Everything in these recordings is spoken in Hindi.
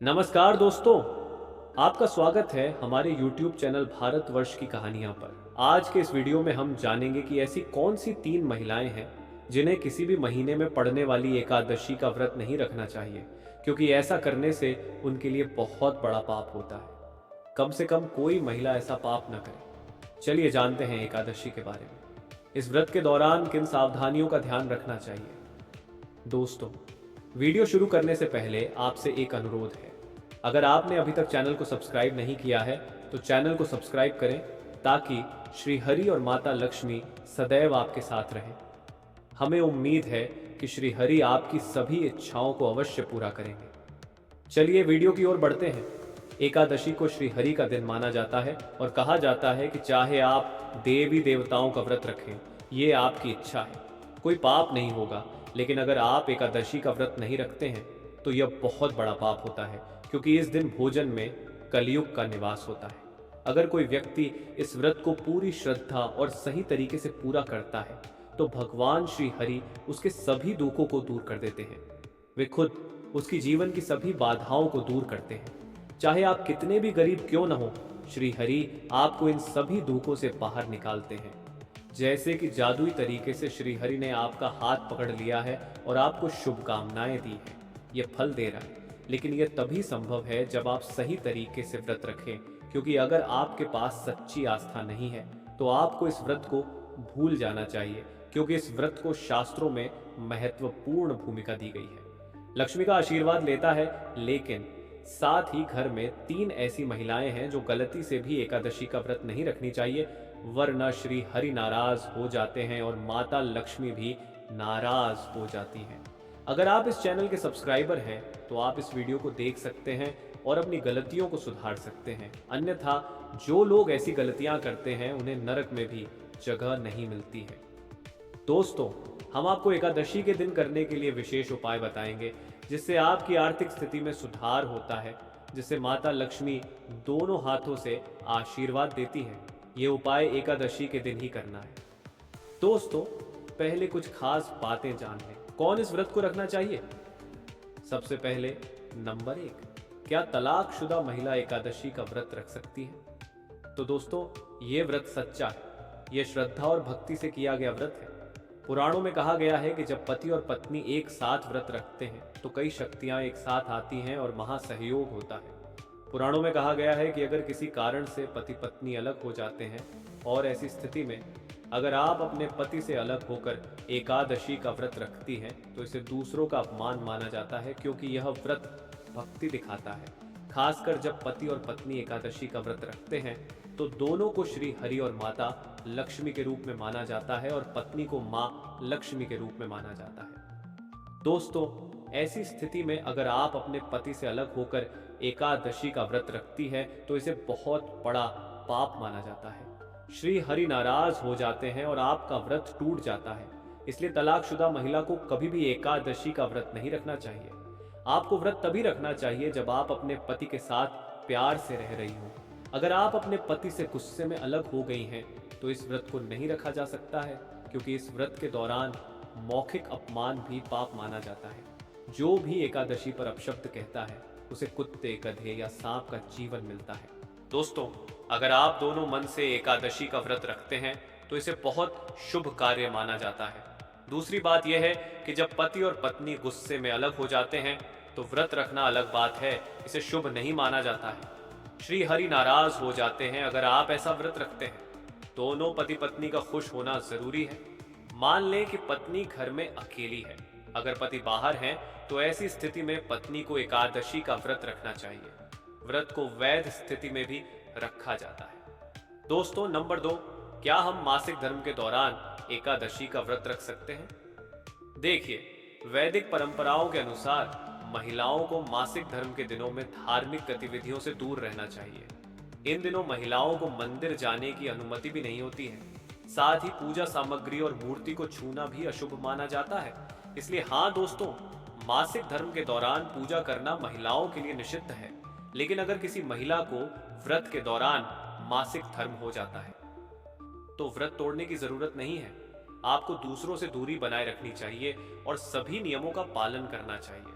नमस्कार दोस्तों, आपका स्वागत है हमारे YouTube चैनल भारतवर्ष की कहानियां पर। आज के इस वीडियो में हम जानेंगे कि ऐसी कौन सी 3 महिलाएं हैं जिन्हें किसी भी महीने में पड़ने वाली एकादशी का व्रत नहीं रखना चाहिए, क्योंकि ऐसा करने से उनके लिए बहुत बड़ा पाप होता है। कम से कम कोई महिला ऐसा पाप न करे। चलिए जानते हैं एकादशी के बारे में। इस व्रत के दौरान किन सावधानियों का ध्यान रखना चाहिए। दोस्तों, वीडियो शुरू करने से पहले आपसे एक अनुरोध है। अगर आपने अभी तक चैनल को सब्सक्राइब नहीं किया है तो चैनल को सब्सक्राइब करें, ताकि श्री हरि और माता लक्ष्मी सदैव आपके साथ रहें। हमें उम्मीद है कि श्री हरि आपकी सभी इच्छाओं को अवश्य पूरा करेंगे। चलिए वीडियो की ओर बढ़ते हैं। एकादशी को श्री हरि का दिन माना जाता है और कहा जाता है कि चाहे आप देवी देवताओं का व्रत रखें, ये आपकी इच्छा है, कोई पाप नहीं होगा। लेकिन अगर आप एकादशी का व्रत नहीं रखते हैं तो यह बहुत बड़ा पाप होता है, क्योंकि इस दिन भोजन में कलयुग का निवास होता है। अगर कोई व्यक्ति इस व्रत को पूरी श्रद्धा और सही तरीके से पूरा करता है तो भगवान श्री हरि उसके सभी दुखों को दूर कर देते हैं। वे खुद उसकी जीवन की सभी बाधाओं को दूर करते हैं। चाहे आप कितने भी गरीब क्यों न हो, श्री हरि आपको इन सभी दुखों से बाहर निकालते हैं। जैसे कि जादुई तरीके से श्री हरि ने आपका हाथ पकड़ लिया है और आपको शुभकामनाएं दी है। यह फल दे रहा है, लेकिन यह तभी संभव है जब आप सही तरीके से व्रत रखें, क्योंकि अगर आपके पास सच्ची आस्था नहीं है तो आपको इस व्रत को भूल जाना चाहिए, क्योंकि इस व्रत को शास्त्रों में महत्वपूर्ण भूमिका दी गई है। लक्ष्मी का आशीर्वाद लेता है, लेकिन साथ ही घर में 3 ऐसी महिलाएं हैं जो गलती से भी एकादशी का व्रत नहीं रखनी चाहिए, वरना श्री हरि नाराज हो जाते हैं और माता लक्ष्मी भी नाराज हो जाती हैं। अगर आप इस चैनल के सब्सक्राइबर हैं तो आप इस वीडियो को देख सकते हैं और अपनी गलतियों को सुधार सकते हैं। अन्यथा जो लोग ऐसी गलतियां करते हैं उन्हें नरक में भी जगह नहीं मिलती है। दोस्तों, हम आपको एकादशी के दिन करने के लिए विशेष उपाय बताएंगे, जिससे आपकी आर्थिक स्थिति में सुधार होता है, जिससे माता लक्ष्मी दोनों हाथों से आशीर्वाद देती है। ये उपाय एकादशी के दिन ही करना है। दोस्तों, पहले कुछ खास बातें जान लें। कौन इस व्रत को रखना चाहिए? सबसे पहले नंबर 1, क्या तलाकशुदा महिला एकादशी का व्रत रख सकती है? तो दोस्तों, ये व्रत सच्चा है। यह श्रद्धा और भक्ति से किया गया व्रत है। पुराणों में कहा गया है कि जब पति और पत्नी एक साथ व्रत रखते हैं तो कई शक्तियां एक साथ आती हैं और महासहयोग होता है। पुराणों में कहा गया है कि अगर किसी कारण से पति पत्नी अलग हो जाते हैं और ऐसी स्थिति में अगर आप अपने पति से अलग होकर एकादशी का व्रत रखती हैं तो इसे दूसरों का अपमान माना जाता है, क्योंकि यह व्रत भक्ति दिखाता है। खासकर जब पति और पत्नी एकादशी का व्रत रखते हैं तो दोनों को श्री हरि और माता लक्ष्मी के रूप में माना जाता है और पत्नी को माँ लक्ष्मी के रूप में माना जाता है। दोस्तों, ऐसी स्थिति में अगर आप अपने पति से अलग होकर एकादशी का व्रत रखती है तो इसे बहुत बड़ा पाप माना जाता है। श्री हरि नाराज हो जाते हैं और आपका व्रत टूट जाता है। इसलिए तलाकशुदा महिला को कभी भी एकादशी का व्रत नहीं रखना चाहिए। आपको व्रत तभी रखना चाहिए जब आप अपने पति के साथ प्यार से रह रही हो। अगर आप अपने पति से गुस्से में अलग हो गई हैं तो इस व्रत को नहीं रखा जा सकता है, क्योंकि इस व्रत के दौरान मौखिक अपमान भी पाप माना जाता है। जो भी एकादशी पर अपशब्द कहता है उसे कुत्ते, गधे या सांप का जीवन मिलता है। दोस्तों, अगर आप दोनों मन से एकादशी का व्रत रखते हैं तो इसे बहुत शुभ कार्य माना जाता है। दूसरी बात यह है कि जब पति और पत्नी गुस्से में अलग हो जाते हैं तो व्रत रखना अलग बात है, इसे शुभ नहीं माना जाता है। श्री हरि नाराज हो जाते हैं अगर आप ऐसा व्रत रखते हैं। दोनों पति पत्नी का खुश होना जरूरी है। मान लें कि पत्नी घर में अकेली है। अगर पति बाहर हैं तो ऐसी स्थिति में पत्नी को एकादशी का व्रत रखना चाहिए। व्रत को वैध स्थिति में भी रखा जाता है। दोस्तों, नंबर 2, क्या हम मासिक धर्म के दौरान एकादशी का व्रत रख सकते हैं? देखिए, वैदिक परंपराओं के अनुसार महिलाओं को मासिक धर्म के दिनों में धार्मिक गतिविधियों से दूर रहना चाहिए। इन दिनों महिलाओं को मंदिर जाने की अनुमति भी नहीं होती है। साथ ही पूजा सामग्री और मूर्ति को छूना भी अशुभ माना जाता है। इसलिए हाँ दोस्तों, मासिक धर्म के दौरान पूजा करना महिलाओं के लिए निषिद्ध है। लेकिन अगर किसी महिला को व्रत के दौरान मासिक धर्म हो जाता है तो व्रत तोड़ने की जरूरत नहीं है। आपको दूसरों से दूरी बनाए रखनी चाहिए और सभी नियमों का पालन करना चाहिए।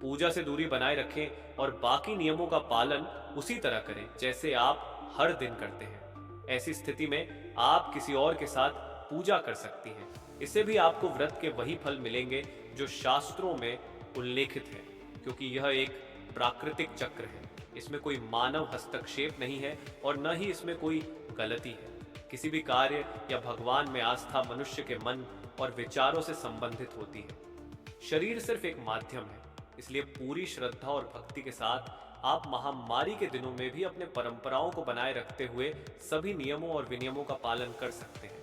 पूजा से दूरी बनाए रखें और बाकी नियमों का पालन उसी तरह करें जैसे आप हर दिन करते हैं। ऐसी स्थिति में आप किसी और के साथ पूजा कर सकती हैं। इससे भी आपको व्रत के वही फल मिलेंगे जो शास्त्रों में उल्लेखित है, क्योंकि यह एक प्राकृतिक चक्र है। इसमें कोई मानव हस्तक्षेप नहीं है और न ही इसमें कोई गलती है। किसी भी कार्य या भगवान में आस्था मनुष्य के मन और विचारों से संबंधित होती है। शरीर सिर्फ एक माध्यम है, इसलिए पूरी श्रद्धा और भक्ति के साथ आप महामारी के दिनों में भी अपने परंपराओं को बनाए रखते हुए सभी नियमों और विनियमों का पालन कर सकते हैं।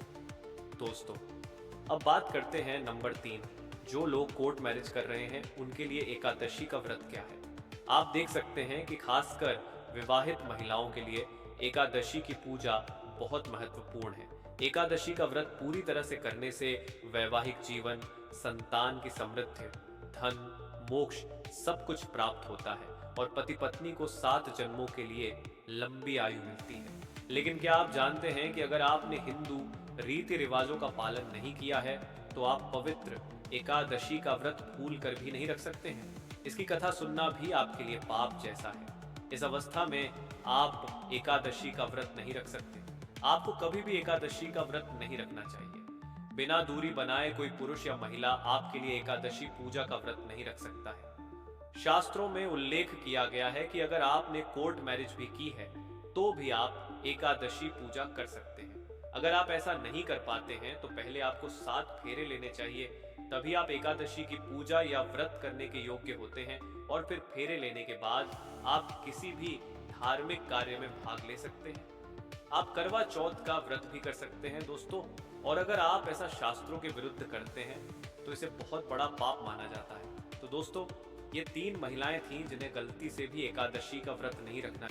दोस्तों, अब बात करते हैं नंबर 3। जो लोग कोर्ट मैरिज कर रहे हैं उनके लिए एकादशी का व्रत क्या है। आप देख सकते हैं कि खासकर विवाहित महिलाओं के लिए एकादशी की पूजा बहुत महत्वपूर्ण है। एकादशी का व्रत पूरी तरह से करने से वैवाहिक जीवन, संतान की समृद्धि, धन, मोक्ष सब कुछ प्राप्त होता है और पति पत्नी को 7 जन्मों के लिए लंबी आयु मिलती है। लेकिन क्या आप जानते हैं कि अगर आपने हिंदू रीति रिवाजों का पालन नहीं किया है तो आप पवित्र एकादशी का व्रत भूल कर भी नहीं रख सकते हैं। इसकी कथा सुनना भी आपके लिए पाप जैसा है। इस अवस्था में आप एकादशी का व्रत नहीं रख सकते। आपको कभी भी एकादशी का व्रत नहीं रखना चाहिए। बिना दूरी बनाए कोई पुरुष या महिला आपके लिए एकादशी पूजा का व्रत नहीं रख सकता है। शास्त्रों में उल्लेख किया गया है कि अगर आपने कोर्ट मैरिज भी की है तो भी आप एकादशी पूजा कर सकते हैं। अगर आप ऐसा नहीं कर पाते हैं तो पहले आपको 7 फेरे लेने चाहिए, तभी आप एकादशी की पूजा या व्रत करने के योग्य होते हैं और फिर फेरे लेने के बाद आप किसी भी धार्मिक कार्य में भाग ले सकते हैं। आप करवा चौथ का व्रत भी कर सकते हैं दोस्तों, और अगर आप ऐसा शास्त्रों के विरुद्ध करते हैं तो इसे बहुत बड़ा पाप माना जाता है। तो दोस्तों, ये 3 महिलाएं थीं जिन्हें गलती से भी एकादशी का व्रत नहीं रखना।